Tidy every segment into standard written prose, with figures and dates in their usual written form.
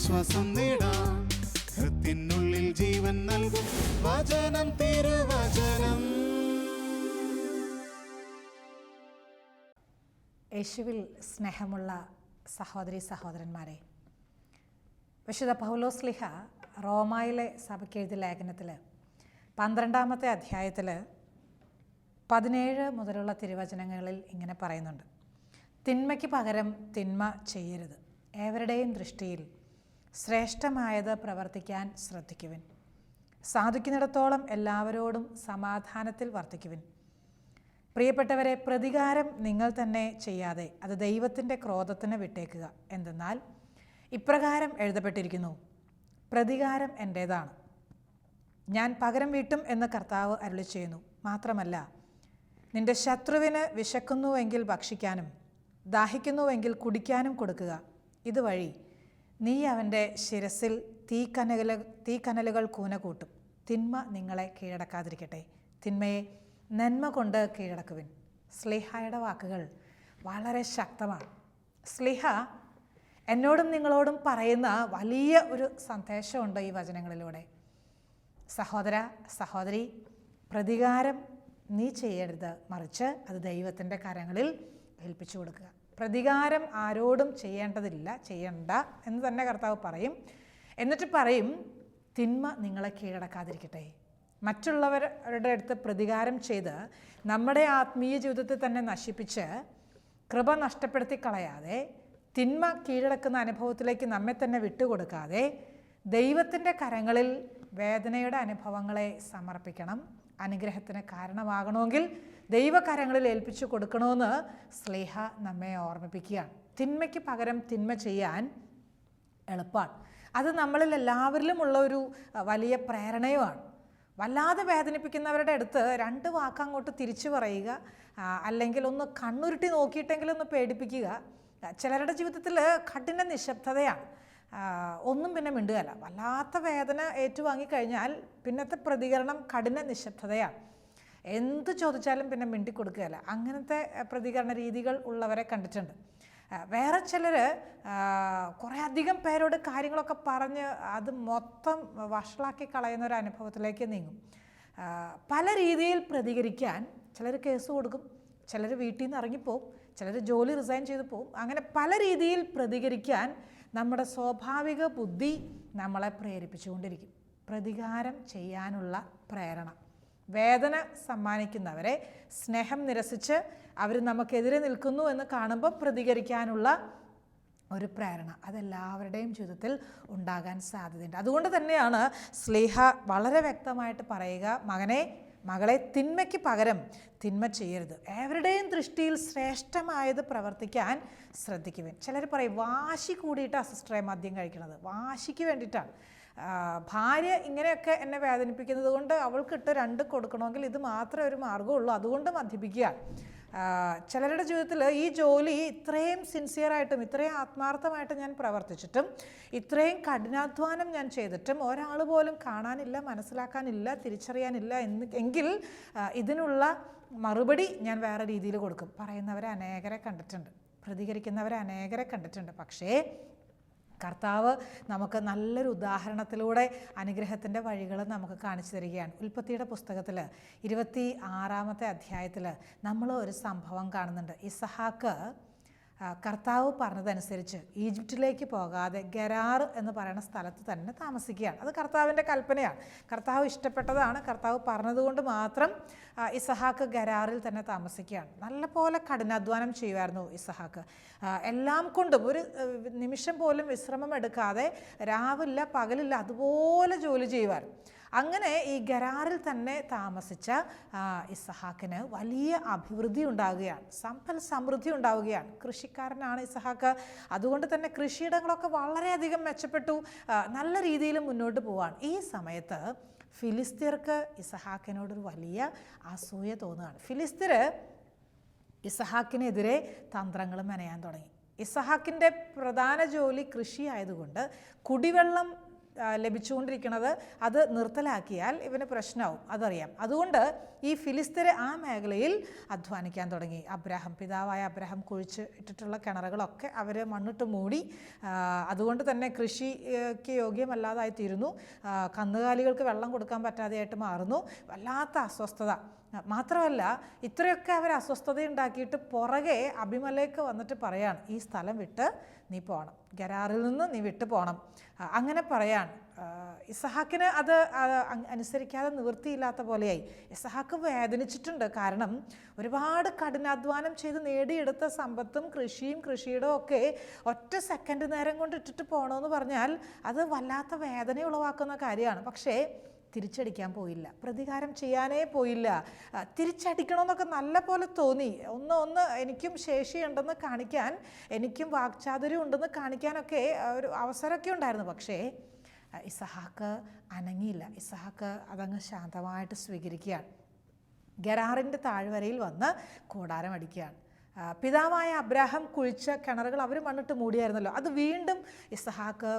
ആശ്വാസം നേടാം. ഹൃത്തിനുള്ളിൽ ജീവൻ നൽകും വചനം, തിരുവചനം. യേശുവിൽ സ്നേഹമുള്ള സഹോദരി സഹോദരന്മാരെ, വിശുദ്ധ പൗലോസ്ലീഹ റോമായിലെ സഭയ്ക്ക് എഴുതിയ ലേഖനത്തിൽ 12-ാമത്തെ അധ്യായത്തിൽ 17 മുതലുള്ള തിരുവചനങ്ങളിൽ ഇങ്ങനെ പറയുന്നുണ്ട്: തിന്മയ്ക്ക് പകരം തിന്മ ചെയ്യരുത്, ഏവരുടെയും ദൃഷ്ടിയിൽ ശ്രേഷ്ഠമായത് പ്രവർത്തിക്കാൻ ശ്രദ്ധിക്കുവിൻ. സാധിക്കുന്നിടത്തോളം എല്ലാവരോടും സമാധാനത്തിൽ വർത്തിക്കുവിൻ. പ്രിയപ്പെട്ടവരെ, പ്രതികാരം നിങ്ങൾ തന്നെ ചെയ്യാതെ അത് ദൈവത്തിൻ്റെ ക്രോധത്തിന് വിട്ടേക്കുക. എന്തെന്നാൽ ഇപ്രകാരം എഴുതപ്പെട്ടിരിക്കുന്നു: പ്രതികാരം എൻ്റേതാണ്, ഞാൻ പകരം വീട്ടും എന്ന് കർത്താവ് അരുളിച്ചെയ്യുന്നു. മാത്രമല്ല, നിന്റെ ശത്രുവിന് വിശക്കുന്നുവെങ്കിൽ ഭക്ഷിക്കാനും ദാഹിക്കുന്നുവെങ്കിൽ കുടിക്കാനും കൊടുക്കുക. ഇതുവഴി നീ അവൻ്റെ ശിരസിൽ തീക്കനലുകൾ കൂന കൂട്ടും. തിന്മ നിങ്ങളെ കീഴടക്കാതിരിക്കട്ടെ, തിന്മയെ നന്മ കൊണ്ട് കീഴടക്കുവിൻ. സ്ലീഹായുടെ വാക്കുകൾ വളരെ ശക്തമാണ്. സ്ലീഹ എന്നോടും നിങ്ങളോടും പറയുന്ന വലിയ ഒരു സന്ദേശമുണ്ട് ഈ വചനങ്ങളിലൂടെ. സഹോദര സഹോദരി, പ്രതികാരം നീ ചെയ്യരുത്, മറിച്ച് അത് ദൈവത്തിൻ്റെ കരങ്ങളിൽ ഏൽപ്പിച്ചു കൊടുക്കുക. പ്രതികാരം ആരോടും ചെയ്യണ്ട എന്ന് തന്നെ കർത്താവ് പറയും. എന്നിട്ട് പറയും, തിന്മ നിങ്ങളെ കീഴടക്കാതിരിക്കട്ടെ. മറ്റുള്ളവരുടെ അടുത്ത് പ്രതികാരം ചെയ്ത് നമ്മുടെ ആത്മീയ ജീവിതത്തെ തന്നെ നശിപ്പിച്ച് കൃപ നഷ്ടപ്പെടുത്തി കളയാതെ, തിന്മ കീഴടക്കുന്ന അനുഭവത്തിലേക്ക് നമ്മെ തന്നെ വിട്ടുകൊടുക്കാതെ ദൈവത്തിൻ്റെ കരങ്ങളിൽ വേദനയുടെ അനുഭവങ്ങളെ സമർപ്പിക്കണം. അനുഗ്രഹത്തിന് കാരണമാകണമെങ്കിൽ ദൈവകരങ്ങളിൽ ഏൽപ്പിച്ചു കൊടുക്കണമെന്ന് സ്ലീഹ നമ്മെ ഓർമ്മിപ്പിക്കുകയാണ്. തിന്മയ്ക്ക് പകരം തിന്മ ചെയ്യാൻ എളുപ്പമാണ്. അത് നമ്മളിൽ എല്ലാവരിലും ഉള്ള ഒരു വലിയ പ്രേരണയുമാണ്. വല്ലാതെ വേദനിപ്പിക്കുന്നവരുടെ അടുത്ത് 2 വാക്ക് അങ്ങോട്ട് തിരിച്ചു പറയുക, അല്ലെങ്കിൽ ഒന്ന് കണ്ണുരുട്ടി നോക്കിയിട്ടെങ്കിലും ഒന്ന് പേടിപ്പിക്കുക. ചിലരുടെ ജീവിതത്തിൽ കഠിന നിശബ്ദതയാണ്. ഒന്നും പിന്നെ മിണ്ടുകയല്ല. വല്ലാത്ത വേദന ഏറ്റുവാങ്ങിക്കഴിഞ്ഞാൽ പിന്നത്തെ പ്രതികരണം കഠിന നിശബ്ദതയാണ്. എന്ത് ചോദിച്ചാലും പിന്നെ മിണ്ടിക്കൊടുക്കുകയല്ല. അങ്ങനത്തെ പ്രതികരണ രീതികൾ ഉള്ളവരെ കണ്ടിട്ടുണ്ട്. വേറെ ചിലർ കുറേ അധികം പേരോട് കാര്യങ്ങളൊക്കെ പറഞ്ഞ് അത് മൊത്തം വഷളാക്കി കളയുന്ന ഒരു അനുഭവത്തിലേക്ക് നീങ്ങും. പല രീതിയിൽ പ്രതികരിക്കാൻ ചിലർ കേസ് കൊടുക്കും, ചിലർ വീട്ടിൽ നിന്ന് ഇറങ്ങിപ്പോവും, ചിലർ ജോലി റിസൈൻ ചെയ്ത് പോവും. അങ്ങനെ പല രീതിയിൽ പ്രതികരിക്കാൻ നമ്മുടെ സ്വാഭാവിക ബുദ്ധി നമ്മളെ പ്രേരിപ്പിച്ചുകൊണ്ടിരിക്കും. പ്രതികാരം ചെയ്യാനുള്ള പ്രേരണ, വേദന സമ്മാനിക്കുന്നവരെ സ്നേഹം നിരസിച്ച് അവർ നമുക്കെതിരെ നിൽക്കുന്നു എന്ന് കാണുമ്പോൾ പ്രതികരിക്കാനുള്ള ഒരു പ്രേരണ, അതെല്ലാവരുടെയും ജീവിതത്തിൽ ഉണ്ടാകാൻ സാധ്യതയുണ്ട്. അതുകൊണ്ട് തന്നെയാണ് സ്ലീഹ വളരെ വ്യക്തമായിട്ട് പറയുക, മകളെ, തിന്മയ്ക്ക് പകരം തിന്മ ചെയ്യരുത്, ഏവരുടെയും ദൃഷ്ടിയിൽ ശ്രേഷ്ഠമായത് പ്രവർത്തിക്കാൻ ശ്രദ്ധിക്കുവിൻ. ചിലർ പറയും, വാശി കൂടിയിട്ട് സിസ്റ്ററെ മദ്യം കഴിക്കണത് വാശിക്ക് വേണ്ടിയിട്ടാണ്. ഭാര്യ ഇങ്ങനെയൊക്കെ എന്നെ വേദനിപ്പിക്കുന്നത് കൊണ്ട് അവൾക്കിട്ട് 2 കൊടുക്കണമെങ്കിൽ ഇത് മാത്രമേ ഒരു മാർഗ്ഗമുള്ളൂ, അതുകൊണ്ട് മദ്യപിക്കുക. ചിലരുടെ ജീവിതത്തിൽ ഈ ജോലി ഇത്രയും സിൻസിയറായിട്ടും ഇത്രയും ആത്മാർത്ഥമായിട്ടും ഞാൻ പ്രവർത്തിച്ചിട്ടും ഇത്രയും കഠിനാധ്വാനം ഞാൻ ചെയ്തിട്ടും ഒരാൾ പോലും കാണാനില്ല, മനസ്സിലാക്കാനില്ല, തിരിച്ചറിയാനില്ല എങ്കിൽ ഇതിനുള്ള മറുപടി ഞാൻ വേറെ രീതിയിൽ കൊടുക്കും. പറയുന്നവരെ അനേകരെ കണ്ടിട്ടുണ്ട്, പ്രതികരിക്കുന്നവരെ അനേകരെ കണ്ടിട്ടുണ്ട്. പക്ഷേ കർത്താവ് നമുക്ക് നല്ലൊരു ഉദാഹരണത്തിലൂടെ അനുഗ്രഹത്തിൻ്റെ വഴികൾ നമുക്ക് കാണിച്ചു തരികയാണ്. ഉൽപ്പത്തിയുടെ പുസ്തകത്തിൽ 26-ാമത്തെ അധ്യായത്തിൽ നമ്മൾ ഒരു സംഭവം കാണുന്നുണ്ട്. ഇസഹാക്ക് കർത്താവ് പറഞ്ഞതനുസരിച്ച് ഈജിപ്തിലേക്ക് പോകാതെ ഗരാർ എന്ന് പറയുന്ന സ്ഥലത്ത് തന്നെ താമസിക്കുകയാണ്. അത് കർത്താവിൻ്റെ കൽപ്പനയാണ്, കർത്താവ് ഇഷ്ടപ്പെട്ടതാണ്. കർത്താവ് പറഞ്ഞതുകൊണ്ട് മാത്രം ഇസഹാക്ക് ഗരാറിൽ തന്നെ താമസിക്കുകയാണ്. നല്ലപോലെ കഠിനാധ്വാനം ചെയ്യുമായിരുന്നു ഇസഹാക്ക്. എല്ലാം കൊണ്ടും ഒരു നിമിഷം പോലും വിശ്രമം എടുക്കാതെ രാവില്ല പകലില്ല അതുപോലെ ജോലി ചെയ്യുമായിരുന്നു. അങ്ങനെ ഈ ഗരാറിൽ തന്നെ താമസിച്ച ഇസഹാക്കിന് വലിയ അഭിവൃദ്ധി ഉണ്ടാവുകയാണ്, സമ്പൽ സമൃദ്ധി ഉണ്ടാവുകയാണ്. കൃഷിക്കാരനാണ് ഇസഹാക്ക്. അതുകൊണ്ട് തന്നെ കൃഷിയിടങ്ങളൊക്കെ വളരെയധികം മെച്ചപ്പെട്ടു, നല്ല രീതിയിൽ മുന്നോട്ട് പോവാണ്. ഈ സമയത്ത് ഫിലിസ്തീർക്ക് ഇസഹാക്കിനോടൊരു വലിയ അസൂയ തോന്നുകയാണ്. ഫിലിസ്തീർ ഇസഹാക്കിനെതിരെ തന്ത്രങ്ങൾ മെനയാൻ തുടങ്ങി. ഇസഹാക്കിൻ്റെ പ്രധാന ജോലി കൃഷി ആയതുകൊണ്ട് കുടിവെള്ളം ലഭിച്ചുകൊണ്ടിരിക്കുന്നത് അത് നിർത്തലാക്കിയാൽ ഇവന് പ്രശ്നമാവും, അതറിയാം. അതുകൊണ്ട് ഈ ഫിലിസ്തീർ ആ മേഖലയിൽ അധ്വാനിക്കാൻ തുടങ്ങി. പിതാവായ അബ്രഹാം കുഴിച്ച് ഇട്ടിട്ടുള്ള കിണറുകളൊക്കെ അവർ മണ്ണിട്ട് മൂടി. അതുകൊണ്ട് തന്നെ കൃഷിക്ക് യോഗ്യമല്ലാതായി തീരുന്നു. കന്നുകാലികൾക്ക് വെള്ളം കൊടുക്കാൻ പറ്റാതെയായിട്ട് മാറുന്നു. വല്ലാത്ത അസ്വസ്ഥത. മാത്രമല്ല, ഇത്രയൊക്കെ അവർ അസ്വസ്ഥത ഉണ്ടാക്കിയിട്ട് പുറകെ അബിമലേക്ക് വന്നിട്ട് പറയാണ്, ഈ സ്ഥലം വിട്ട് നീ പോകണം, ഗരാറിൽ നിന്ന് നീ വിട്ടു പോകണം. അങ്ങനെ പറയാൻ ഇസഹാക്കിന് അത് അനുസരിക്കാതെ നിവൃത്തിയില്ലാത്ത പോലെയായി. ഇസഹാക്ക് വേദനിച്ചിട്ടുണ്ട്. കാരണം ഒരുപാട് കഠിനാധ്വാനം ചെയ്ത് നേടിയെടുത്ത സമ്പത്തും കൃഷിയുടെ ഒക്കെ ഒറ്റ സെക്കൻഡ് നേരം കൊണ്ട് ഇട്ടിട്ട് പോകണമെന്ന് പറഞ്ഞാൽ അത് വല്ലാത്ത വേദന ഉളവാക്കുന്ന കാര്യമാണ്. പക്ഷേ തിരിച്ചടിക്കാൻ പോയില്ല, പ്രതികാരം ചെയ്യാനേ പോയില്ല. തിരിച്ചടിക്കണമെന്നൊക്കെ നല്ല പോലെ തോന്നി. ഒന്ന് എനിക്കും ശേഷിയുണ്ടെന്ന് കാണിക്കാൻ, എനിക്കും വാക്ചാതുര്യം ഉണ്ടെന്ന് കാണിക്കാനൊക്കെ ഒരു അവസരമൊക്കെ ഉണ്ടായിരുന്നു. പക്ഷേ ഇസഹാക്ക് അനങ്ങിയില്ല. ഇസഹാക്ക് അതങ്ങ് ശാന്തമായിട്ട് സ്വീകരിക്കുകയാണ്. ഗരാറിൻ്റെ താഴ്വരയിൽ വന്ന് കൂടാരം അടിക്കുകയാണ്. പിതാവായ അബ്രാഹാം കുഴിച്ച കിണറുകൾ അവർ മണ്ണിട്ട് മൂടിയായിരുന്നല്ലോ, അത് വീണ്ടും ഇസഹാക്ക്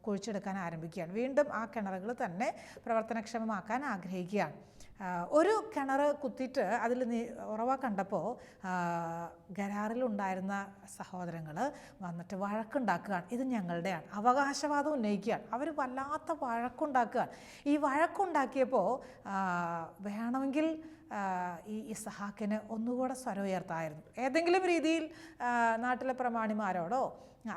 കുഴിച്ചെടുക്കാൻ ആരംഭിക്കുകയാണ്. വീണ്ടും ആ കിണറുകൾ തന്നെ പ്രവർത്തനക്ഷമമാക്കാൻ ആഗ്രഹിക്കുകയാണ്. ഒരു കിണർ കുത്തിയിട്ട് അതിൽ ഉറവ കണ്ടപ്പോൾ ഗരാറിലുണ്ടായിരുന്ന സഹോദരങ്ങൾ വന്നിട്ട് വഴക്കുണ്ടാക്കുകയാണ്. ഇത് ഞങ്ങളുടെയാണ്, അവകാശവാദം ഉന്നയിക്കുകയാണ്. അവർ വല്ലാത്ത വഴക്കുണ്ടാക്കുകയാണ്. ഈ വഴക്കുണ്ടാക്കിയപ്പോൾ വേണമെങ്കിൽ ഈ ഇസഹാക്കിന് ഒന്നുകൂടെ സ്വരം ഉയർത്തായിരുന്നു. ഏതെങ്കിലും രീതിയിൽ നാട്ടിലെ പ്രമാണിമാരോടോ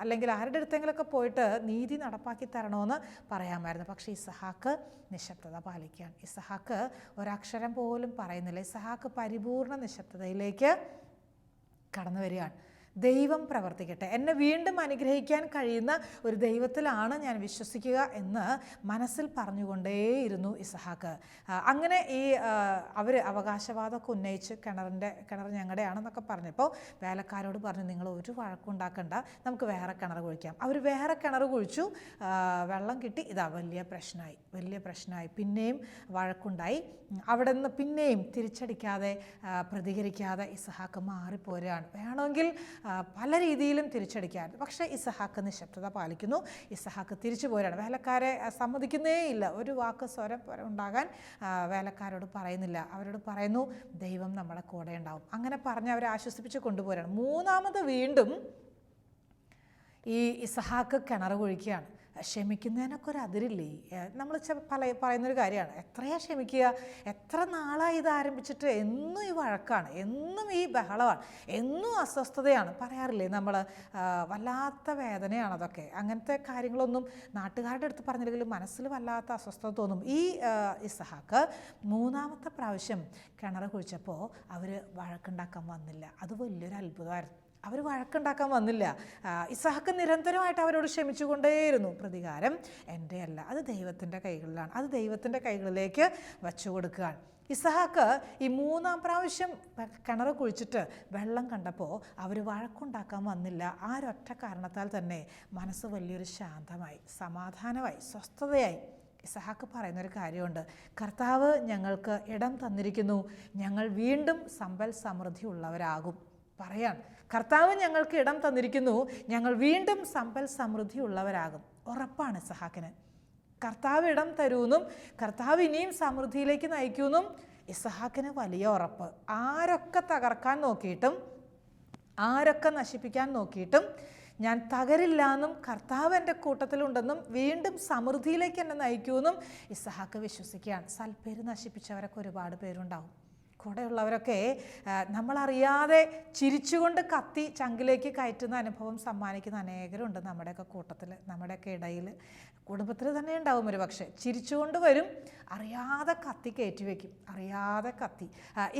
അല്ലെങ്കിൽ ആരുടെ അടുത്തെങ്കിലൊക്കെ പോയിട്ട് നീതി നടപ്പാക്കി തരണമെന്ന് പറയാമായിരുന്നു. പക്ഷേ ഇസഹാക്ക് നിശബ്ദത പാലിക്കുകയാണ്. ഇസഹാക്ക് ഒരക്ഷരം പോലും പറയുന്നില്ല. ഇസഹാക്ക് പരിപൂർണ നിശബ്ദതയിലേക്ക് കടന്നു വരികയാണ്. ദൈവം പ്രവർത്തിക്കട്ടെ, എന്നെ വീണ്ടും അനുഗ്രഹിക്കാൻ കഴിയുന്ന ഒരു ദൈവത്തിലാണ് ഞാൻ വിശ്വസിക്കുക എന്ന് മനസ്സിൽ പറഞ്ഞുകൊണ്ടേയിരുന്നു ഇസഹാക്ക്. അങ്ങനെ ഈ അവർ അവകാശവാദമൊക്കെ ഉന്നയിച്ച് കിണർ ഞങ്ങളുടെയാണെന്നൊക്കെ പറഞ്ഞപ്പോൾ വേലക്കാരോട് പറഞ്ഞു, നിങ്ങൾ ഒരു വഴക്കുണ്ടാക്കണ്ട, നമുക്ക് വേറെ കിണർ കുഴിക്കാം. അവർ വേറെ കിണർ കുഴിച്ചു. വെള്ളം കിട്ടി. ഇതാ വലിയ പ്രശ്നമായി. പിന്നെയും വഴക്കുണ്ടായി. അവിടെ നിന്ന് പിന്നെയും തിരിച്ചടിക്കാതെ പ്രതികരിക്കാതെ ഇസഹാക്ക് മാറിപ്പോരുകയാണ്. വേണമെങ്കിൽ പല രീതിയിലും തിരിച്ചടിക്കാറുണ്ട്. പക്ഷേ ഇസഹാക്ക് നിശബ്ദത പാലിക്കുന്നു. ഇസഹാക്ക് തിരിച്ചു പോരാണ്. വേലക്കാരെ സമ്മതിക്കുന്നേ ഇല്ല. ഒരു വാക്ക് സ്വരം ഉണ്ടാകാൻ വേലക്കാരോട് പറയുന്നില്ല. അവരോട് പറയുന്നു, ദൈവം നമ്മുടെ കൂടെ ഉണ്ടാവും. അങ്ങനെ പറഞ്ഞ് അവരെ ആശ്വസിപ്പിച്ച് കൊണ്ടുപോരാണ്. മൂന്നാമത് വീണ്ടും ഈ ഇസഹാക്ക് കിണർ കുഴിക്കുകയാണ്. ക്ഷമിക്കുന്നതിനൊക്കെ ഒരു അതിരില്ലേ? നമ്മൾ പറയുന്നൊരു കാര്യമാണ്. എത്രയാ ക്ഷമിക്കുക? എത്ര നാളായി ഇത് ആരംഭിച്ചിട്ട്? എന്നും ഈ വഴക്കാണ്, എന്നും ഈ ബഹളമാണ്, എന്നും അസ്വസ്ഥതയാണ്. പറയാറില്ലേ നമ്മൾ? വല്ലാത്ത വേദനയാണ് അതൊക്കെ. അങ്ങനത്തെ കാര്യങ്ങളൊന്നും നാട്ടുകാരുടെ അടുത്ത് പറഞ്ഞില്ലെങ്കിലും മനസ്സിൽ വല്ലാത്ത അസ്വസ്ഥത തോന്നും. ഈ ഇസഹാക്ക് മൂന്നാമത്തെ പ്രാവശ്യം കിണർ കുഴിച്ചപ്പോൾ അവർ വഴക്കുണ്ടാക്കാൻ വന്നില്ല. അത് വലിയൊരു അത്ഭുതമായിരുന്നു. അവർ വഴക്കുണ്ടാക്കാൻ വന്നില്ല. ഇസഹാക്ക് നിരന്തരമായിട്ട് അവരോട് ക്ഷമിച്ചുകൊണ്ടേയിരുന്നു. പ്രതികാരം എൻ്റെ അല്ല, അത് ദൈവത്തിൻ്റെ കൈകളിലാണ്. അത് ദൈവത്തിൻ്റെ കൈകളിലേക്ക് വച്ചു കൊടുക്കുകയാണ്. ഇസഹാക്ക് ഈ മൂന്നാം പ്രാവശ്യം കിണർ കുഴിച്ചിട്ട് വെള്ളം കണ്ടപ്പോൾ അവർ വഴക്കുണ്ടാക്കാൻ വന്നില്ല. ആ ഒരൊറ്റ കാരണത്താൽ തന്നെ മനസ്സ് വലിയൊരു ശാന്തമായി, സമാധാനമായി, സ്വസ്ഥതയായി. ഇസഹാക്ക് പറയുന്നൊരു കാര്യമുണ്ട്, കർത്താവ് ഞങ്ങൾക്ക് ഇടം തന്നിരിക്കുന്നു, ഞങ്ങൾ വീണ്ടും സമ്പൽ സമൃദ്ധി ഉള്ളവരാകും. പറയാണ്, കർത്താവ് ഞങ്ങൾക്ക് ഇടം തന്നിരിക്കുന്നു, ഞങ്ങൾ വീണ്ടും സമ്പൽ സമൃദ്ധി ഉള്ളവരാകും. ഉറപ്പാണ് ഇസഹാക്കിന്. കർത്താവ് ഇടം തരുമെന്നും കർത്താവ് ഇനിയും സമൃദ്ധിയിലേക്ക് നയിക്കുമെന്നും ഇസഹാക്കിന് വലിയ ഉറപ്പ്. ആരൊക്കെ തകർക്കാൻ നോക്കിയിട്ടും ആരൊക്കെ നശിപ്പിക്കാൻ നോക്കിയിട്ടും ഞാൻ തകരില്ല എന്നും കർത്താവ് എൻ്റെ കൂട്ടത്തിലുണ്ടെന്നും വീണ്ടും സമൃദ്ധിയിലേക്ക് എന്നെ നയിക്കുമെന്നും ഇസഹാക്ക് വിശ്വസിക്കുകയാണ്. സൽപ്പേര് നശിപ്പിച്ചവരൊക്കെ ഒരുപാട് പേരുണ്ടാവും. കൂടെയുള്ളവരൊക്കെ നമ്മളറിയാതെ ചിരിച്ചുകൊണ്ട് കത്തി ചങ്കിലേക്ക് കയറ്റുന്ന അനുഭവം സമ്മാനിക്കുന്ന അനേകരുണ്ട് നമ്മുടെയൊക്കെ കൂട്ടത്തിൽ, നമ്മുടെയൊക്കെ ഇടയിൽ. കുടുംബത്തിൽ തന്നെ ഉണ്ടാവും ഒരു പക്ഷേ. ചിരിച്ചുകൊണ്ട് വരും, അറിയാതെ കത്തി കയറ്റി വയ്ക്കും, അറിയാതെ കത്തി.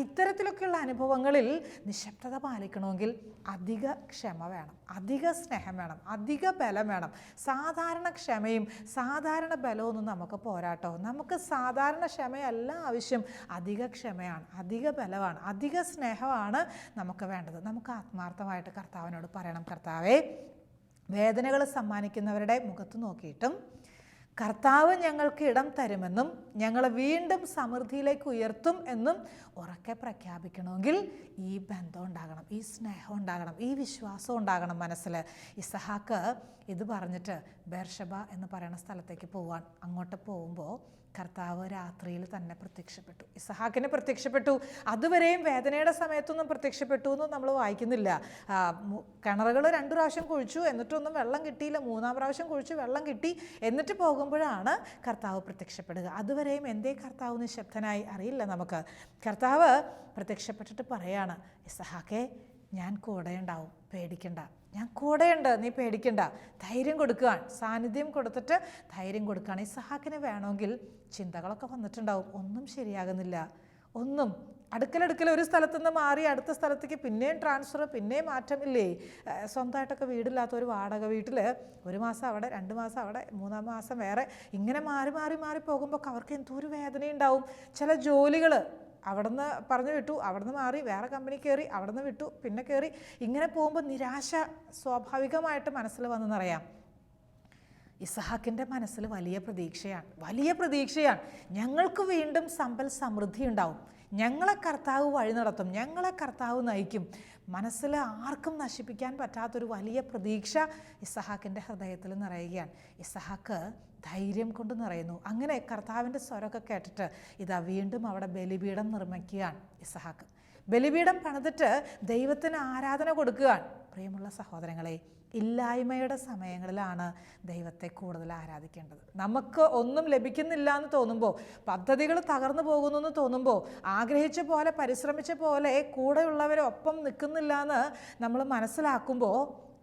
ഇത്തരത്തിലൊക്കെയുള്ള അനുഭവങ്ങളിൽ നിശബ്ദത പാലിക്കണമെങ്കിൽ അധിക ക്ഷമ വേണം, അധിക സ്നേഹം വേണം, അധിക ബലം വേണം. സാധാരണ ക്ഷമയും സാധാരണ ബലമൊന്നും നമുക്ക് പോരാട്ടോ. നമുക്ക് സാധാരണ ക്ഷമയല്ല ആവശ്യം, അധിക ക്ഷമയാണ്, അധിക ബലമാണ്, അധിക സ്നേഹമാണ് നമുക്ക് വേണ്ടത്. നമുക്ക് ആത്മാർത്ഥമായിട്ട് കർത്താവിനോട് പറയണം, കർത്താവേ, വേദനകൾ സമ്മാനിക്കുന്നവരുടെ മുഖത്ത് നോക്കിയിട്ടും കർത്താവ് ഞങ്ങൾക്ക് ഇടം തരുമെന്നും ഞങ്ങളെ വീണ്ടും സമൃദ്ധിയിലേക്ക് ഉയർത്തും എന്നും ഉറക്കെ പ്രഖ്യാപിക്കണമെങ്കിൽ ഈ ബന്ധം ഉണ്ടാകണം, ഈ സ്നേഹം ഉണ്ടാകണം, ഈ വിശ്വാസം ഉണ്ടാകണം മനസ്സിൽ. ഇസഹാക്ക് ഇത് പറഞ്ഞിട്ട് ബേർഷബ എന്ന് പറയുന്ന സ്ഥലത്തേക്ക് പോവാൻ. അങ്ങോട്ട് പോകുമ്പോൾ കർത്താവ് രാത്രിയിൽ തന്നെ പ്രത്യക്ഷപ്പെട്ടു, ഇസഹാക്കിന് പ്രത്യക്ഷപ്പെട്ടു. അതുവരെയും വേദനയുടെ സമയത്തൊന്നും പ്രത്യക്ഷപ്പെട്ടു എന്നും നമ്മൾ വായിക്കുന്നില്ല. കിണറുകൾ 2 പ്രാവശ്യം കുഴിച്ചു, എന്നിട്ടൊന്നും വെള്ളം കിട്ടിയില്ല. 3-ാം പ്രാവശ്യം കുഴിച്ചു, വെള്ളം കിട്ടി. എന്നിട്ട് പോകുമ്പോഴാണ് കർത്താവ് പ്രത്യക്ഷപ്പെടുക. അതുവരെയും എന്തേ കർത്താവ് നിശബ്ദനായി അറിയില്ല നമുക്ക്. കർത്താവ് പ്രത്യക്ഷപ്പെട്ടിട്ട് പറയാണ്, ഇസഹാക്കേ ഞാൻ കൂടെ ഉണ്ടാവും, പേടിക്കണ്ട, ഞാൻ കൂടെയുണ്ട്, നീ പേടിക്കണ്ട. ധൈര്യം കൊടുക്കുകയാണ്, സാന്നിധ്യം കൊടുത്തിട്ട് ധൈര്യം കൊടുക്കുകയാണ്. ഇസഹാക്കിന് വേണമെങ്കിൽ ചിന്തകളൊക്കെ വന്നിട്ടുണ്ടാവും, ഒന്നും ശരിയാകുന്നില്ല, ഒന്നും അടുക്കലടുക്കൽ ഒരു സ്ഥലത്തു നിന്ന് മാറി അടുത്ത സ്ഥലത്തേക്ക് പിന്നെയും ട്രാൻസ്ഫർ, പിന്നെയും മാറ്റമില്ലേ. സ്വന്തമായിട്ടൊക്കെ വീടില്ലാത്ത ഒരു വാടക വീട്ടിൽ 1 മാസം അവിടെ, 2 മാസം അവിടെ, 3-ാം മാസം വേറെ, ഇങ്ങനെ മാറി മാറി മാറി പോകുമ്പോൾ അവർക്ക് എന്തോരു വേദനയുണ്ടാവും. ചില ജോലികൾ അവിടുന്ന് പറഞ്ഞു വിട്ടു, അവിടുന്ന് മാറി വേറെ കമ്പനി കയറി, അവിടുന്ന് വിട്ടു, പിന്നെ കയറി, ഇങ്ങനെ പോകുമ്പോൾ നിരാശ സ്വാഭാവികമായിട്ട് മനസ്സിൽ വന്നെന്നറിയാം. ഇസഹാക്കിൻ്റെ മനസ്സിൽ വലിയ പ്രതീക്ഷയാണ്. ഞങ്ങൾക്ക് വീണ്ടും സമ്പൽ സമൃദ്ധി ഉണ്ടാവും, ഞങ്ങളെ കർത്താവ് വഴി നടത്തും, ഞങ്ങളെ കർത്താവ് നയിക്കും. മനസ്സിൽ ആർക്കും നശിപ്പിക്കാൻ പറ്റാത്തൊരു വലിയ പ്രതീക്ഷ ഇസഹാക്കിൻ്റെ ഹൃദയത്തിൽ നിറയുകയാണ്. ഇസഹാക്ക് ധൈര്യം കൊണ്ട് നിറയുന്നു. അങ്ങനെ കർത്താവിൻ്റെ സ്വരമൊക്കെ കേട്ടിട്ട് ഇതാ വീണ്ടും അവിടെ ബലിപീഠം നിർമ്മിക്കുകയാണ് ഇസഹാക്ക്. ബലിപീഠം പണിതിട്ട് ദൈവത്തിന് ആരാധന കൊടുക്കുകയാണ്. പ്രിയമുള്ള സഹോദരങ്ങളെ, ഇല്ലായ്മയുടെ സമയങ്ങളിലാണ് ദൈവത്തെ കൂടുതൽ ആരാധിക്കേണ്ടത്. നമുക്ക് ഒന്നും ലഭിക്കുന്നില്ല എന്ന് തോന്നുമ്പോൾ, പദ്ധതികൾ തകർന്നു പോകുന്നു എന്ന് തോന്നുമ്പോൾ, ആഗ്രഹിച്ച പോലെ പരിശ്രമിച്ച പോലെ കൂടെയുള്ളവരെ ഒപ്പം നിൽക്കുന്നില്ല എന്ന് നമ്മൾ മനസ്സിലാക്കുമ്പോൾ,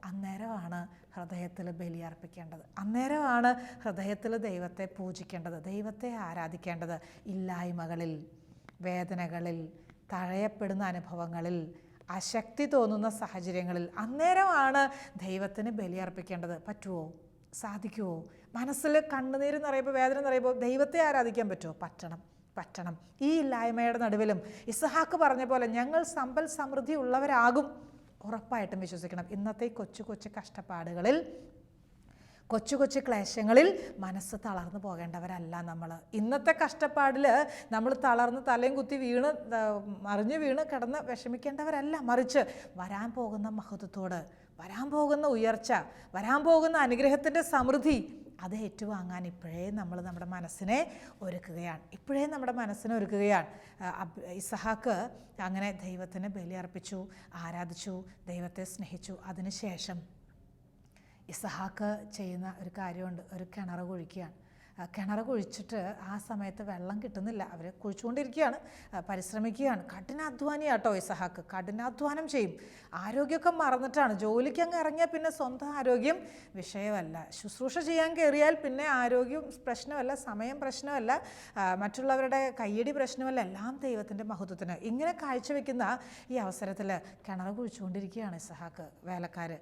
അന്നേരമാണ് ഹൃദയത്തിൽ ബലിയർപ്പിക്കേണ്ടത്. അന്നേരമാണ് ഹൃദയത്തിൽ ദൈവത്തെ പൂജിക്കേണ്ടത്, ദൈവത്തെ ആരാധിക്കേണ്ടത്. ഇല്ലായ്മകളിൽ, വേദനകളിൽ, തഴയപ്പെടുന്ന അനുഭവങ്ങളിൽ, അശക്തി തോന്നുന്ന സാഹചര്യങ്ങളിൽ അന്നേരമാണ് ദൈവത്തിന് ബലിയർപ്പിക്കേണ്ടത്. പറ്റുമോ? സാധിക്കുമോ? മനസ്സിൽ കണ്ണുനീര് നിറയുമ്പോൾ, വേദന നിറയുമ്പോൾ ദൈവത്തെ ആരാധിക്കാൻ പറ്റുമോ? പറ്റണം. ഈ ഇല്ലായ്മയുടെ നടുവിലും ഇസഹാക്ക് പറഞ്ഞ പോലെ ഞങ്ങൾ സമ്പൽ സമൃദ്ധി ഉള്ളവരാകും. ഉറപ്പായിട്ടും വിശ്വസിക്കണം. ഇന്നത്തെ കൊച്ചു കഷ്ടപ്പാടുകളിൽ, കൊച്ചു ക്ലേശങ്ങളിൽ മനസ്സ് തളർന്നു പോകേണ്ടവരല്ല നമ്മൾ. ഇന്നത്തെ കഷ്ടപ്പാടിൽ നമ്മൾ തളർന്ന് തലയും കുത്തി മറിഞ്ഞു വീണ് കിടന്ന് വിഷമിക്കേണ്ടവരല്ല. മറിച്ച് വരാൻ പോകുന്ന മഹത്വത്തോട്, വരാൻ പോകുന്ന ഉയർച്ച, വരാൻ പോകുന്ന അനുഗ്രഹത്തിൻ്റെ സമൃദ്ധി അത് ഏറ്റുവാങ്ങാൻ ഇപ്പോഴേ നമ്മൾ നമ്മുടെ മനസ്സിനെ ഒരുക്കുകയാണ്. ഇസഹാക്ക് അങ്ങനെ ദൈവത്തിന് ബലിയർപ്പിച്ചു, ആരാധിച്ചു, ദൈവത്തെ സ്നേഹിച്ചു. അതിനുശേഷം ഇസഹാക്ക് ചെയ്യുന്ന ഒരു കാര്യമുണ്ട്. ഒരു കിണർ കുഴിക്കുകയാണ്. കിണർ കുഴിച്ചിട്ട് ആ സമയത്ത് വെള്ളം കിട്ടുന്നില്ല. അവർ കുഴിച്ചുകൊണ്ടിരിക്കുകയാണ്, പരിശ്രമിക്കുകയാണ്. കഠിനാധ്വാനിയാട്ടോ ഇസഹാക്ക്, കഠിനാധ്വാനം ചെയ്യും. ആരോഗ്യമൊക്കെ മറന്നിട്ടാണ്. ജോലിക്ക് അങ്ങ് ഇറങ്ങിയാൽ പിന്നെ സ്വന്തം ആരോഗ്യം വിഷയമല്ല. ശുശ്രൂഷ ചെയ്യാൻ കയറിയാൽ പിന്നെ ആരോഗ്യം പ്രശ്നമല്ല, സമയം പ്രശ്നമല്ല, മറ്റുള്ളവരുടെ കയ്യടി പ്രശ്നമല്ല, എല്ലാം ദൈവത്തിൻ്റെ മഹത്വത്തിന്. ഇങ്ങനെ കാഴ്ചവെക്കുന്ന ഈ അവസരത്തിൽ കിണർ കുഴിച്ചുകൊണ്ടിരിക്കുകയാണ് ഇസഹാക്ക്. വേലക്കാർ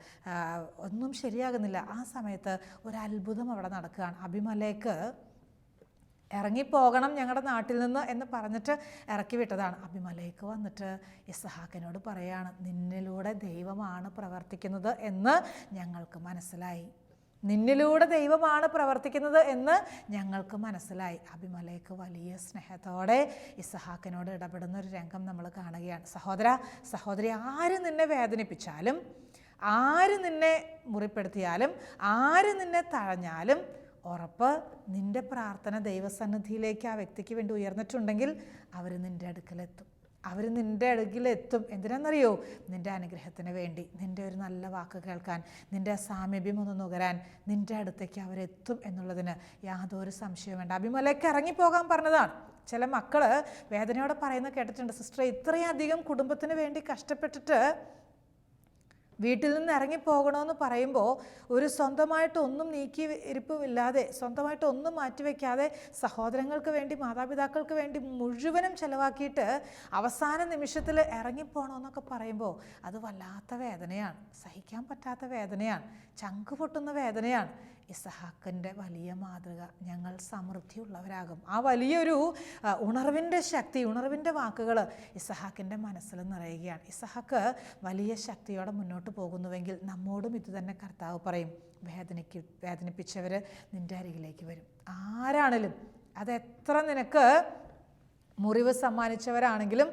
ഒന്നും ശരിയാകുന്നില്ല. ആ സമയത്ത് ഒരു അത്ഭുതം അവിടെ നടക്കുകയാണ്. അബിമേലെക്ക് ഇറങ്ങിപ്പോകണം ഞങ്ങളുടെ നാട്ടിൽ നിന്ന് എന്ന് പറഞ്ഞിട്ട് ഇറക്കി വിട്ടതാണ്. അബിമേലെക്ക് വന്നിട്ട് ഇസഹാക്കിനോട് പറയാണ്, നിന്നിലൂടെ ദൈവമാണ് പ്രവർത്തിക്കുന്നത് എന്ന് ഞങ്ങൾക്ക് മനസ്സിലായി. അബിമേലെക്ക് വലിയ സ്നേഹത്തോടെ ഇസഹാക്കിനോട് ഇടപെടുന്ന ഒരു രംഗം നമ്മൾ കാണുകയാണ്. സഹോദരി, ആര് നിന്നെ വേദനിപ്പിച്ചാലും, ആര് നിന്നെ മുറിപ്പെടുത്തിയാലും, ആര് നിന്നെ തഴഞ്ഞാലും ഉറപ്പ് നിൻ്റെ പ്രാർത്ഥന ദൈവസന്നിധിയിലേക്ക് ആ വ്യക്തിക്ക് വേണ്ടി ഉയർന്നിട്ടുണ്ടെങ്കിൽ അവർ നിൻ്റെ അടുക്കിലെത്തും. എന്തിനാണെന്നറിയോ? നിൻ്റെ അനുഗ്രഹത്തിന് വേണ്ടി, നിൻ്റെ ഒരു നല്ല വാക്ക് കേൾക്കാൻ, നിൻ്റെ സാമീപ്യം ഒന്ന് നുകരാൻ നിൻ്റെ അടുത്തേക്ക് അവരെത്തും എന്നുള്ളതിന് യാതൊരു സംശയവും വേണ്ട. അബിമേലെക്ക് ഇറങ്ങിപ്പോകാൻ പറഞ്ഞതാണ്. ചില മക്കൾ വേദനയോടെ പറയുന്നത് കേട്ടിട്ടുണ്ട്, സിസ്റ്റർ ഇത്രയധികം കുടുംബത്തിന് വേണ്ടി കഷ്ടപ്പെട്ടിട്ട് വീട്ടിൽ നിന്ന് ഇറങ്ങിപ്പോകണമെന്ന് പറയുമ്പോൾ ഒരു സ്വന്തമായിട്ടൊന്നും നീക്കി ഇരിപ്പില്ലാതെ, സ്വന്തമായിട്ടൊന്നും മാറ്റിവെക്കാതെ സഹോദരങ്ങൾക്ക് വേണ്ടി, മാതാപിതാക്കൾക്ക് വേണ്ടി മുഴുവനും ചിലവാക്കിയിട്ട് അവസാന നിമിഷത്തിൽ ഇറങ്ങിപ്പോകണമെന്നൊക്കെ പറയുമ്പോൾ അത് വല്ലാത്ത വേദനയാണ്, സഹിക്കാൻ പറ്റാത്ത വേദനയാണ്, ചങ്ക് പൊട്ടുന്ന വേദനയാണ്. ഇസഹാക്കിൻ്റെ വലിയ മാതൃക. ഞങ്ങൾ സമൃദ്ധിയുള്ളവരാകും. ആ വലിയൊരു ഉണർവിൻ്റെ ശക്തി, ഉണർവിൻ്റെ വാക്കുകൾ ഇസഹാക്കിൻ്റെ മനസ്സിൽ നിറയുകയാണ്. ഇസഹാക്ക് വലിയ ശക്തിയോടെ മുന്നോട്ട് പോകുന്നുവെങ്കിൽ നമ്മോടും ഇത് തന്നെ കർത്താവ് പറയും. വേദനിപ്പിച്ചവർ നിൻ്റെ അരികിലേക്ക് വരും. ആരാണെങ്കിലും, അതെത്ര നിനക്ക് മുറിവ് സമ്മാനിച്ചവരാണെങ്കിലും,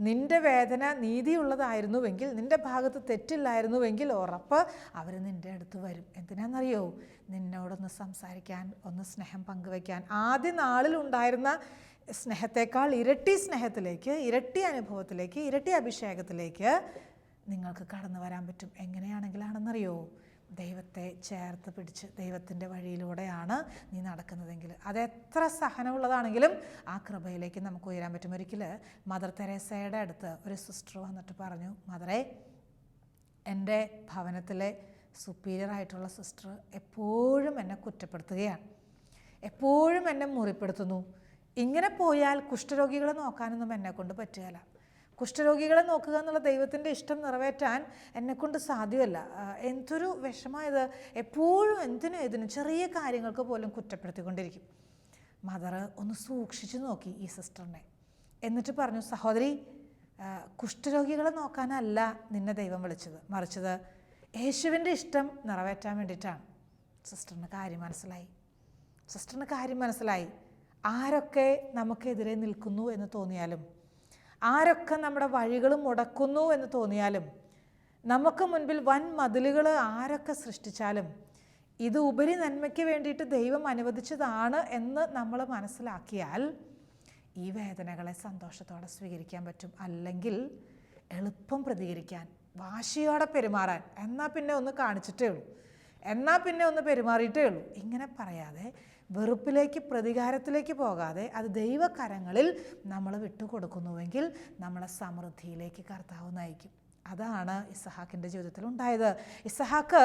നിൻ്റെ വേദന നീതിയുള്ളതായിരുന്നുവെങ്കിൽ, നിൻ്റെ ഭാഗത്ത് തെറ്റില്ലായിരുന്നുവെങ്കിൽ ഉറപ്പ് അവർ നിൻ്റെ അടുത്ത് വരും. എന്തിനാണെന്നറിയോ? നിന്നോടൊന്ന് സംസാരിക്കാൻ, ഒന്ന് സ്നേഹം പങ്കുവയ്ക്കാൻ. ആദ്യ നാളിലുണ്ടായിരുന്ന സ്നേഹത്തെക്കാൾ ഇരട്ടി സ്നേഹത്തിലേക്ക്, ഇരട്ടി അനുഭവത്തിലേക്ക്, ഇരട്ടി അഭിഷേകത്തിലേക്ക് നിങ്ങൾക്ക് കടന്നു വരാൻ പറ്റും. എങ്ങനെയാണെങ്കിലാണെന്നറിയോ? ദൈവത്തെ ചേർത്ത് പിടിച്ച് ദൈവത്തിൻ്റെ വഴിയിലൂടെയാണ് നീ നടക്കുന്നതെങ്കിൽ. അതെത്ര സഹനമുള്ളതാണെങ്കിലും ആ കൃപയിലേക്ക് നമുക്ക് ഉയരാൻ പറ്റും. ഒരിക്കൽ മദർ തെരേസയുടെ അടുത്ത് ഒരു സിസ്റ്റർ വന്നിട്ട് പറഞ്ഞു, മദറേ, എൻ്റെ ഭവനത്തിലെ സുപ്പീരിയർ ആയിട്ടുള്ള സിസ്റ്റർ എപ്പോഴും എന്നെ കുറ്റപ്പെടുത്തുകയാണ്, എപ്പോഴും എന്നെ മുറിപ്പെടുത്തുന്നു. ഇങ്ങനെ പോയാൽ കുഷ്ഠരോഗികളെ നോക്കാനൊന്നും എന്നെക്കൊണ്ട് പറ്റുകയില്ല. കുഷ്ഠരോഗികളെ നോക്കുക എന്നുള്ള ദൈവത്തിൻ്റെ ഇഷ്ടം നിറവേറ്റാൻ എന്നെക്കൊണ്ട് സാധ്യമല്ല. എന്തൊരു വിഷമമായത്. എപ്പോഴും എന്തിനും ഏതിനും ചെറിയ കാര്യങ്ങൾക്ക് പോലും കുറ്റപ്പെടുത്തിക്കൊണ്ടിരിക്കും. മദർ ഒന്ന് സൂക്ഷിച്ചു നോക്കി ഈ സിസ്റ്ററിനെ. എന്നിട്ട് പറഞ്ഞു, സഹോദരി, കുഷ്ഠരോഗികളെ നോക്കാനല്ല നിന്നെ ദൈവം വിളിച്ചത്, മറിച്ചത് യേശുവിൻ്റെ ഇഷ്ടം നിറവേറ്റാൻ വേണ്ടിയിട്ടാണ്. സിസ്റ്ററിന് കാര്യം മനസ്സിലായി. ആരൊക്കെ നമുക്കെതിരെ നിൽക്കുന്നു എന്ന് തോന്നിയാലും, ആരൊക്കെ നമ്മുടെ വഴികൾ മുടക്കുന്നു എന്ന് തോന്നിയാലും, നമുക്ക് മുൻപിൽ വൻ മതിലുകൾ ആരൊക്കെ സൃഷ്ടിച്ചാലും, ഇത് ഉപരി നന്മയ്ക്ക് വേണ്ടിയിട്ട് ദൈവം അനുവദിച്ചതാണ് എന്ന് നമ്മൾ മനസ്സിലാക്കിയാൽ ഈ വേദനകളെ സന്തോഷത്തോടെ സ്വീകരിക്കാൻ പറ്റും. അല്ലെങ്കിൽ എളുപ്പം പ്രതികരിക്കാൻ, വാശിയോടെ പെരുമാറാൻ, എന്നാൽ പിന്നെ ഒന്ന് കാണിച്ചിട്ടേ ഉള്ളൂ, എന്നാൽ പിന്നെ ഒന്ന് പെരുമാറിയിട്ടേ ഉള്ളൂ, ഇങ്ങനെ പറയാതെ വെറുപ്പിലേക്ക്, പ്രതികാരത്തിലേക്ക് പോകാതെ അത് ദൈവകരങ്ങളിൽ നമ്മൾ വിട്ടുകൊടുക്കുന്നുവെങ്കിൽ നമ്മളെ സമൃദ്ധിയിലേക്ക് കർത്താവ് നയിക്കും. അതാണ് ഇസഹാക്കിൻ്റെ ജീവിതത്തിൽ ഉണ്ടായത്. ഇസഹാക്ക്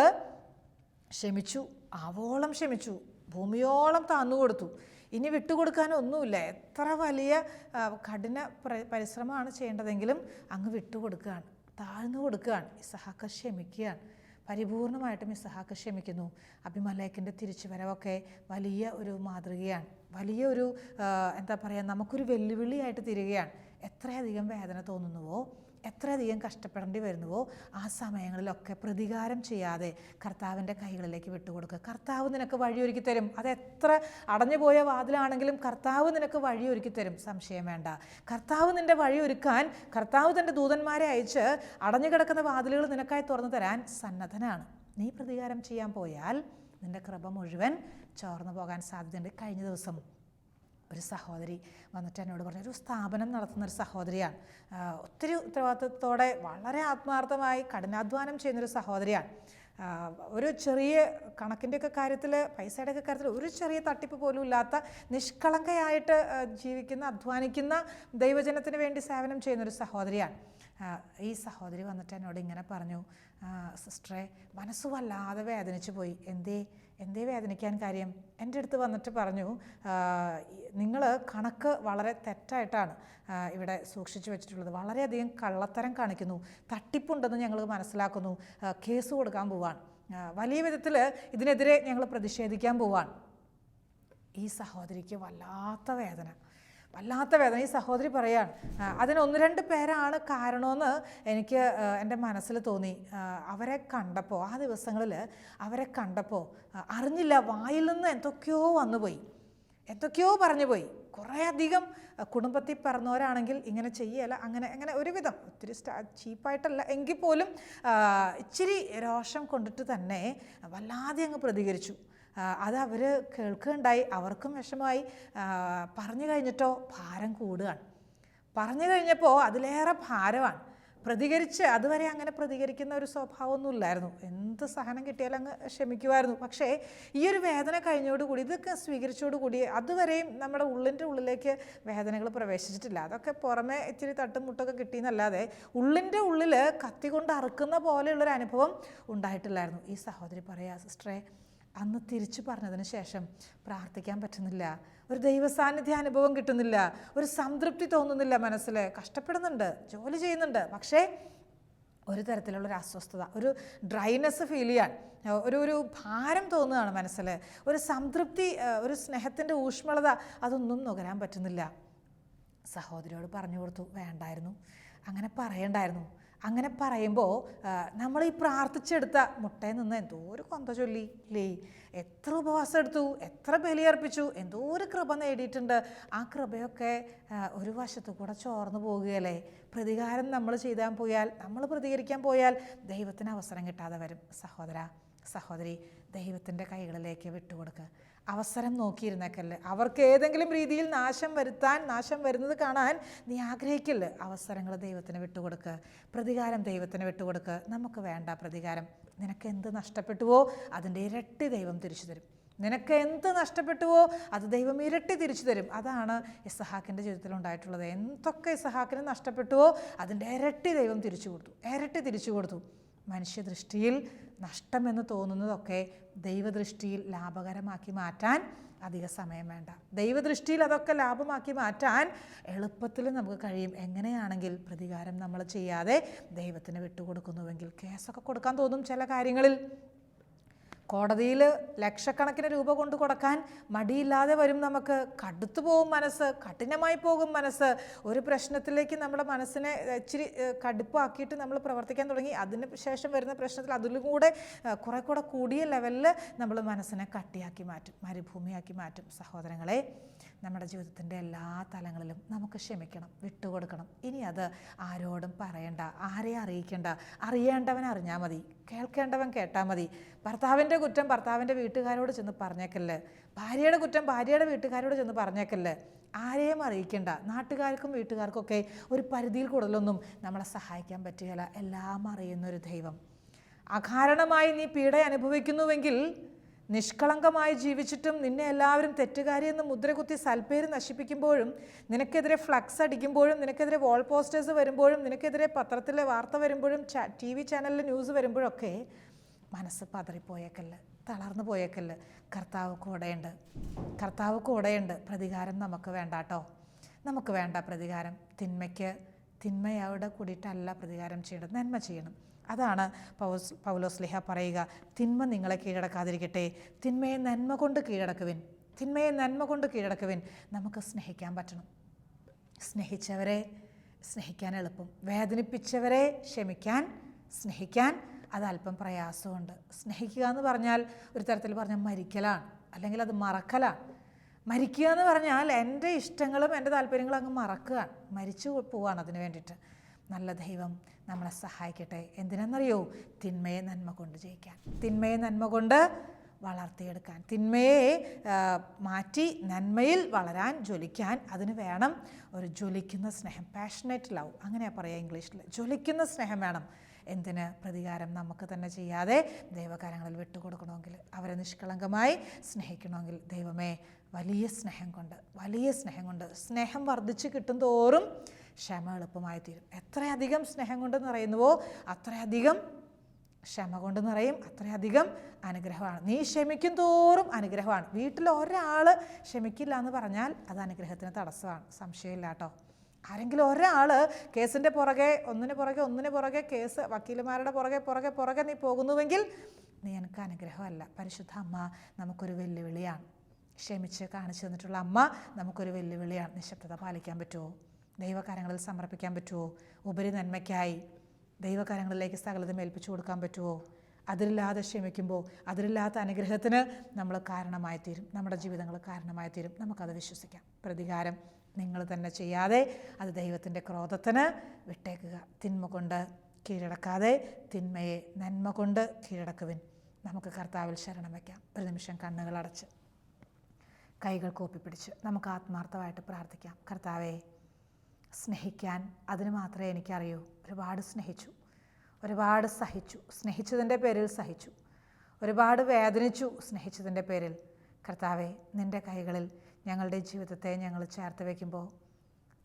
ക്ഷമിച്ചു, ആവോളം ക്ഷമിച്ചു, ഭൂമിയോളം താന്നു കൊടുത്തു. ഇനി വിട്ടുകൊടുക്കാനൊന്നുമില്ല. എത്ര വലിയ കഠിന പരിശ്രമമാണ് ചെയ്യേണ്ടതെങ്കിലും അങ്ങ് വിട്ടുകൊടുക്കുകയാണ്, താഴ്ന്നു കൊടുക്കുകയാണ്. ഇസഹാക്ക് ക്ഷമിക്കുകയാണ്. പരിപൂർണമായിട്ടും ഇസഹാക്ക് ക്ഷമിക്കുന്നു. അബിമലേക്കിൻ്റെ തിരിച്ചുവരവൊക്കെ വലിയ ഒരു മാതൃകയാണ്, വലിയൊരു എന്താ പറയുക, നമുക്കൊരു വെല്ലുവിളിയായിട്ട് തീരുകയാണ്. എത്രയധികം വേദന തോന്നുന്നുവോ, എത്രയധികം കഷ്ടപ്പെടേണ്ടി വരുന്നുവോ ആ സമയങ്ങളിലൊക്കെ പ്രതികാരം ചെയ്യാതെ കർത്താവിൻ്റെ കൈകളിലേക്ക് വിട്ടുകൊടുക്കുക. കർത്താവ് നിനക്ക് വഴിയൊരുക്കി തരും. അതെത്ര അടഞ്ഞുപോയ വാതിലാണെങ്കിലും കർത്താവ് നിനക്ക് വഴിയൊരുക്കി തരും, സംശയം വേണ്ട. കർത്താവ് നിൻ്റെ വഴിയൊരുക്കാൻ, കർത്താവ് തൻ്റെ ദൂതന്മാരെ അയച്ച് അടഞ്ഞു കിടക്കുന്ന വാതിലുകൾ നിനക്കായി തുറന്നു തരാൻ സന്നദ്ധനാണ്. നീ പ്രതികാരം ചെയ്യാൻ പോയാൽ നിൻ്റെ കൃപ മുഴുവൻ ചോർന്നു പോകാൻ സാധ്യതയുണ്ട്. കഴിഞ്ഞ ദിവസം ഒരു സഹോദരി വന്നിട്ട് എന്നോട് പറഞ്ഞു, ഒരു സ്ഥാപനം നടത്തുന്നൊരു സഹോദരിയാണ്, ഒത്തിരി ഉത്തരവാദിത്വത്തോടെ വളരെ ആത്മാർത്ഥമായി കഠിനാധ്വാനം ചെയ്യുന്നൊരു സഹോദരിയാണ്. ഒരു ചെറിയ കണക്കിൻ്റെയൊക്കെ കാര്യത്തിൽ, പൈസയുടെയൊക്കെ കാര്യത്തിൽ ഒരു ചെറിയ തട്ടിപ്പ് പോലും ഇല്ലാത്ത നിഷ്കളങ്കയായിട്ട് ജീവിക്കുന്ന, അധ്വാനിക്കുന്ന, ദൈവജനത്തിന് വേണ്ടി സേവനം ചെയ്യുന്നൊരു സഹോദരിയാണ്. ഈ സഹോദരി വന്നിട്ട് എന്നോട് ഇങ്ങനെ പറഞ്ഞു, സിസ്റ്ററെ, മനസ്സ് വല്ലാതെ വേദനിച്ചു പോയി. എന്തേ വേദനിക്കാൻ കാര്യം? എൻ്റെ അടുത്ത് വന്നിട്ട് പറഞ്ഞു, നിങ്ങൾ കണക്ക് വളരെ തെറ്റായിട്ടാണ് ഇവിടെ സൂക്ഷിച്ചു വെച്ചിട്ടുള്ളത്, വളരെയധികം കള്ളത്തരം കാണിക്കുന്നു, തട്ടിപ്പുണ്ടെന്ന് ഞങ്ങൾ മനസ്സിലാക്കുന്നു, കേസ് കൊടുക്കാൻ പോവാണ്, വലിയ വിധത്തിൽ ഇതിനെതിരെ ഞങ്ങൾ പ്രതിഷേധിക്കാൻ പോവാണ്. ഈ സഹോദരിക്ക് വല്ലാത്ത വേദന. ഈ സഹോദരി പറയാണ്, അതിന് 1-2 പേരാണ് കാരണമെന്ന് എനിക്ക് എൻ്റെ മനസ്സിൽ തോന്നി. അവരെ കണ്ടപ്പോൾ, ആ ദിവസങ്ങളിൽ അവരെ കണ്ടപ്പോൾ അറിഞ്ഞില്ല, വായിൽ നിന്ന് എന്തൊക്കെയോ വന്നുപോയി, എന്തൊക്കെയോ പറഞ്ഞു പോയി. കുറേയധികം കുടുംബത്തിൽ പറഞ്ഞവരാണെങ്കിൽ ഇങ്ങനെ ചെയ്യല, അങ്ങനെ ഒരുവിധം, ഒത്തിരി ചീപ്പായിട്ടല്ല എങ്കിൽ പോലും ഇച്ചിരി രോഷം കൊണ്ടിട്ട് തന്നെ വല്ലാതെ അങ്ങ് പ്രതികരിച്ചു. അത് അവർ കേൾക്കുകയുണ്ടായി, അവർക്കും വിഷമമായി. പറഞ്ഞു കഴിഞ്ഞിട്ടോ ഭാരം കൂടുകയാണ്. പറഞ്ഞു കഴിഞ്ഞപ്പോൾ അതിലേറെ ഭാരമാണ്. പ്രതികരിച്ച്, അതുവരെ അങ്ങനെ പ്രതികരിക്കുന്ന ഒരു സ്വഭാവമൊന്നും ഇല്ലായിരുന്നു, എന്ത് സഹനം കിട്ടിയാലും അങ്ങ് ക്ഷമിക്കുമായിരുന്നു. പക്ഷേ ഈ ഒരു വേദന കഴിഞ്ഞോടുകൂടി, ഇതൊക്കെ സ്വീകരിച്ചോടുകൂടി, അതുവരെയും നമ്മുടെ ഉള്ളിൻ്റെ ഉള്ളിലേക്ക് വേദനകൾ പ്രവേശിച്ചിട്ടില്ല. അതൊക്കെ പുറമെ ഇച്ചിരി തട്ടും മുട്ടൊക്കെ കിട്ടിയെന്നല്ലാതെ ഉള്ളിൻ്റെ ഉള്ളിൽ കത്തി കൊണ്ട് അറുക്കുന്ന പോലെയുള്ളൊരു അനുഭവം ഉണ്ടായിട്ടില്ലായിരുന്നു. ഈ സഹോദരി പറയാ, സിസ്റ്ററെ, അന്ന് തിരിച്ചു പറഞ്ഞതിന് ശേഷം പ്രാർത്ഥിക്കാൻ പറ്റുന്നില്ല, ഒരു ദൈവസാന്നിധ്യ അനുഭവം കിട്ടുന്നില്ല, ഒരു സംതൃപ്തി തോന്നുന്നില്ല മനസ്സിൽ. കഷ്ടപ്പെടുന്നുണ്ട്, ജോലി ചെയ്യുന്നുണ്ട്, പക്ഷേ ഒരു തരത്തിലുള്ളൊരു അസ്വസ്ഥത, ഒരു ഡ്രൈനെസ് ഫീൽ ചെയ്യാൻ, ഒരു ഭാരം തോന്നുകയാണ് മനസ്സിൽ, ഒരു സംതൃപ്തി, ഒരു സ്നേഹത്തിൻ്റെ ഊഷ്മളത അതൊന്നും നുകരാൻ പറ്റുന്നില്ല. സഹോദരിയോട് പറഞ്ഞു കൊടുത്തു, വേണ്ടായിരുന്നു, അങ്ങനെ പറയണ്ടായിരുന്നു. അങ്ങനെ പറയുമ്പോൾ നമ്മൾ ഈ പ്രാർത്ഥിച്ചെടുത്ത മുട്ടയിൽ നിന്ന് എന്തോ ഒരു കൊന്ത ചൊല്ലി ഇല്ലേ, എത്ര ഉപവാസം എടുത്തു, എത്ര ബലിയർപ്പിച്ചു, എന്തോ ഒരു കൃപ നേടിയിട്ടുണ്ട്. ആ കൃപയൊക്കെ ഒരു വശത്തു കൂടെ ചോർന്നു പോവുകയല്ലേ. പ്രതികാരം നമ്മൾ ചെയ്താൽ പോയാൽ, നമ്മൾ പ്രതികരിക്കാൻ പോയാൽ ദൈവത്തിന് അവസരം കിട്ടാതെ വരും. സഹോദര സഹോദരി, ദൈവത്തിൻ്റെ കൈകളിലേക്ക് വിട്ടുകൊടുക്കുക. അവസരം നോക്കിയിരുന്നേക്കല്ല്. അവർക്ക് ഏതെങ്കിലും രീതിയിൽ നാശം വരുന്നത് കാണാൻ നീ ആഗ്രഹിക്കില്ല. അവസരങ്ങൾ ദൈവത്തിന് വിട്ടുകൊടുക്കുക. പ്രതികാരം ദൈവത്തിന് വിട്ടുകൊടുക്കുക. നമുക്ക് വേണ്ട പ്രതികാരം. നിനക്ക് എന്ത് നഷ്ടപ്പെട്ടുവോ അതിൻ്റെ ഇരട്ടി ദൈവം തിരിച്ചു തരും. നിനക്ക് എന്ത് നഷ്ടപ്പെട്ടുവോ അത് ദൈവം ഇരട്ടി തിരിച്ചു തരും. അതാണ് ഇസഹാക്കിൻ്റെ ജീവിതത്തിൽ ഉണ്ടായിട്ടുള്ളത്. എന്തൊക്കെ ഇസഹാക്കിന് നഷ്ടപ്പെട്ടുവോ അതിൻ്റെ ഇരട്ടി ദൈവം തിരിച്ചു കൊടുത്തു. മനുഷ്യദൃഷ്ടിയിൽ നഷ്ടമെന്ന് തോന്നുന്നതൊക്കെ ദൈവദൃഷ്ടിയിൽ ലാഭകരമാക്കി മാറ്റാൻ അധിക സമയം വേണ്ട. ദൈവദൃഷ്ടിയിൽ അതൊക്കെ ലാഭമാക്കി മാറ്റാൻ എളുപ്പത്തിൽ നമുക്ക് കഴിയും. എങ്ങനെയാണെങ്കിൽ പ്രതികാരം നമ്മൾ ചെയ്യാതെ ദൈവത്തിന് വിട്ടുകൊടുക്കുന്നുവെങ്കിൽ. കേസൊക്കെ കൊടുക്കാൻ തോന്നും ചില കാര്യങ്ങളിൽ. കോടതിയിൽ ലക്ഷക്കണക്കിന് രൂപ കൊണ്ട് കൊടുക്കാൻ മടിയില്ലാതെ വരും. നമുക്ക് കടുത്തു പോകും മനസ്സ്, കഠിനമായി പോകും മനസ്സ്. ഒരു പ്രശ്നത്തിലേക്ക് നമ്മുടെ മനസ്സിനെ ഇച്ചിരി കടുപ്പാക്കിയിട്ട് നമ്മൾ പ്രവർത്തിക്കാൻ തുടങ്ങി. അതിന് ശേഷം വരുന്ന പ്രശ്നത്തിൽ അതിലും കൂടെ കുറെ കൂടെ കൂടിയ ലെവലിൽ നമ്മൾ മനസ്സിനെ കട്ടിയാക്കി മാറ്റും, മരുഭൂമിയാക്കി മാറ്റും. സഹോദരങ്ങളെ, നമ്മുടെ ജീവിതത്തിൻ്റെ എല്ലാ തലങ്ങളിലും നമുക്ക് ക്ഷമിക്കണം, വിട്ടുകൊടുക്കണം. ഇനി അത് ആരോടും പറയണ്ട, ആരെയും അറിയിക്കേണ്ട. അറിയേണ്ടവൻ അറിഞ്ഞാൽ മതി, കേൾക്കേണ്ടവൻ കേട്ടാൽ മതി. ഭർത്താവിൻ്റെ കുറ്റം ഭർത്താവിൻ്റെ വീട്ടുകാരോട് ചെന്ന് പറഞ്ഞേക്കല്ല്, ഭാര്യയുടെ കുറ്റം ഭാര്യയുടെ വീട്ടുകാരോട് ചെന്ന് പറഞ്ഞേക്കല്ല്. ആരെയും അറിയിക്കേണ്ട. നാട്ടുകാർക്കും വീട്ടുകാർക്കൊക്കെ ഒരു പരിധിയിൽ കൂടുതലൊന്നും നമ്മളെ സഹായിക്കാൻ പറ്റുകയില്ല. എല്ലാം അറിയുന്നൊരു ദൈവം. അകാരണമായി നീ പീഡ അനുഭവിക്കുന്നുവെങ്കിൽ, നിഷ്കളങ്കമായി ജീവിച്ചിട്ടും നിന്നെ എല്ലാവരും തെറ്റുകാരിയെന്ന് മുദ്രകുത്തി സൽപ്പേര് നശിപ്പിക്കുമ്പോഴും, നിനക്കെതിരെ ഫ്ലക്സ് അടിക്കുമ്പോഴും, നിനക്കെതിരെ വാൾ പോസ്റ്റേഴ്സ് വരുമ്പോഴും, നിനക്കെതിരെ പത്രത്തിലെ വാർത്ത വരുമ്പോഴും, TV ചാനലിലെ ന്യൂസ് വരുമ്പോഴൊക്കെ മനസ്സ് പതറിപ്പോയേക്കല്ല്, തളർന്നു പോയേക്കല്ല്. കർത്താവ് കൂടെയുണ്ട്. പ്രതികാരം നമുക്ക് വേണ്ട കേട്ടോ. നമുക്ക് വേണ്ട പ്രതികാരം. തിന്മയോടെ കൂടിയിട്ടല്ല പ്രതികാരം ചെയ്യേണ്ടത്, നന്മ ചെയ്യണം. അതാണ് പൗലോസ്ലീഹ പറയുക, തിന്മ നിങ്ങളെ കീഴടക്കാതിരിക്കട്ടെ, തിന്മയെ നന്മ കൊണ്ട് കീഴടക്കുവിൻ. നമുക്ക് സ്നേഹിക്കാൻ പറ്റണം. സ്നേഹിച്ചവരെ സ്നേഹിക്കാൻ എളുപ്പം, വേദനിപ്പിച്ചവരെ സ്നേഹിക്കാൻ അതല്പം പ്രയാസമുണ്ട്. സ്നേഹിക്കുക എന്ന് പറഞ്ഞാൽ ഒരു തരത്തിൽ പറഞ്ഞാൽ മരിക്കലാണ്, അല്ലെങ്കിൽ അത് മറക്കലാണ്. മരിക്കുക എന്ന് പറഞ്ഞാൽ എൻ്റെ ഇഷ്ടങ്ങളും എൻ്റെ താല്പര്യങ്ങളും അങ്ങ് മറക്കുകയാണ്, മരിച്ചു പോവാണ് അതിന് വേണ്ടിയിട്ട്. നല്ല ദൈവം നമ്മളെ സഹായിക്കട്ടെ. എന്തിനെന്നറിയോ? തിന്മയെ നന്മ കൊണ്ട് ജയിക്കാൻ, തിന്മയെ നന്മ കൊണ്ട് വളർത്തിയെടുക്കാൻ, തിന്മയെ മാറ്റി നന്മയിൽ വളരാൻ, ജ്വലിക്കാൻ. അതിന് വേണം ഒരു ജ്വലിക്കുന്ന സ്നേഹം, പാഷനേറ്റ് ലവ്, അങ്ങനെയാണ് പറയുക ഇംഗ്ലീഷിൽ. ജ്വലിക്കുന്ന സ്നേഹം വേണം. എന്തിന്? പ്രതികാരം നമുക്ക് തന്നെ ചെയ്യാതെ ദൈവകാര്യങ്ങളിൽ വിട്ടുകൊടുക്കണമെങ്കിൽ, അവരെ നിഷ്കളങ്കമായി സ്നേഹിക്കണമെങ്കിൽ. ദൈവമേ, വലിയ സ്നേഹം കൊണ്ട് സ്നേഹം വർദ്ധിച്ച് കിട്ടും തോറും ക്ഷമ എളുപ്പമായി തീരും. എത്രയധികം സ്നേഹം കൊണ്ട് നിറയുന്നുവോ അത്രയധികം ക്ഷമ കൊണ്ട് നിറയും, അത്രയധികം അനുഗ്രഹമാണ്. നീ ക്ഷമിക്കും തോറും അനുഗ്രഹമാണ്. വീട്ടിൽ ഒരാൾ ക്ഷമിക്കില്ല എന്ന് പറഞ്ഞാൽ അത് അനുഗ്രഹത്തിന് തടസ്സമാണ്, സംശയമില്ല കേട്ടോ. ആരെങ്കിലും ഒരാൾ കേസിൻ്റെ ഒന്നിന് പുറകെ കേസ്, വക്കീലുമാരുടെ പുറകെ നീ പോകുന്നുവെങ്കിൽ നീ എനിക്ക് അനുഗ്രഹമല്ല. പരിശുദ്ധ അമ്മ നമുക്കൊരു വെല്ലുവിളിയാണ്. ക്ഷമിച്ച് കാണിച്ചു തന്നിട്ടുള്ള അമ്മ നമുക്കൊരു വെല്ലുവിളിയാണ്. നിശബ്ദത പാലിക്കാൻ പറ്റുമോ? ദൈവകാര്യങ്ങളിൽ സമർപ്പിക്കാൻ പറ്റുമോ? ഉപരി നന്മയ്ക്കായി ദൈവകാര്യങ്ങളിലേക്ക് സകലതും ഏൽപ്പിച്ചു കൊടുക്കാൻ പറ്റുമോ? അതിരില്ലാതെ ക്ഷമിക്കുമ്പോൾ അതിരില്ലാത്ത അനുഗ്രഹത്തിന് നമ്മൾ കാരണമായി തീരും, നമ്മുടെ ജീവിതങ്ങൾ കാരണമായി തീരും. നമുക്കത് വിശ്വസിക്കാം. പ്രതികാരം നിങ്ങൾ തന്നെ ചെയ്യാതെ അത് ദൈവത്തിൻ്റെ ക്രോധത്തിന് വിട്ടേക്കുക. തിന്മ കൊണ്ട് കീഴടക്കാതെ തിന്മയെ നന്മ കൊണ്ട് കീഴടക്കുവിൻ. നമുക്ക് കർത്താവിൽ ശരണം വയ്ക്കാം. ഒരു നിമിഷം കണ്ണുകൾ അടച്ച് കൈകൾ കൂപ്പിപ്പിടിച്ച് നമുക്ക് ആത്മാർത്ഥമായിട്ട് പ്രാർത്ഥിക്കാം. കർത്താവേ, സ്നേഹിക്കാൻ അതിന് മാത്രമേ എനിക്കറിയൂ. ഒരുപാട് സ്നേഹിച്ചു, ഒരുപാട് സഹിച്ചു, സ്നേഹിച്ചതിൻ്റെ പേരിൽ സഹിച്ചു, ഒരുപാട് വേദനിച്ചു സ്നേഹിച്ചതിൻ്റെ പേരിൽ. കർത്താവേ, നിൻ്റെ കൈകളിൽ ഞങ്ങളുടെ ജീവിതത്തെ ഞങ്ങൾ ചേർത്ത് വയ്ക്കുമ്പോൾ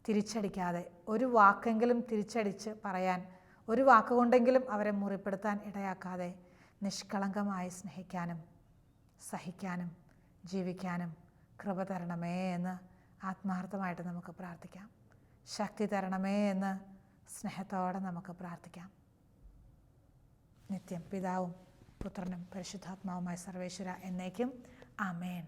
തിരിച്ചടിക്കാതെ, ഒരു വാക്കെങ്കിലും തിരിച്ചടിച്ച് പറയാൻ, ഒരു വാക്കുകൊണ്ടെങ്കിലും അവരെ മുറിപ്പെടുത്താൻ ഇടയാക്കാതെ നിഷ്കളങ്കമായി സ്നേഹിക്കാനും സഹിക്കാനും ജീവിക്കാനും കൃപ തരണമേ എന്ന് ആത്മാർത്ഥമായിട്ട് നമുക്ക് പ്രാർത്ഥിക്കാം. ശക്തി തരണമേ എന്ന് സ്നേഹത്തോടെ നമുക്ക് പ്രാർത്ഥിക്കാം. നിത്യം. പിതാവും പുത്രനും പരിശുദ്ധാത്മാവുമായ സർവേശ്വര എന്നേക്കും. ആമേൻ.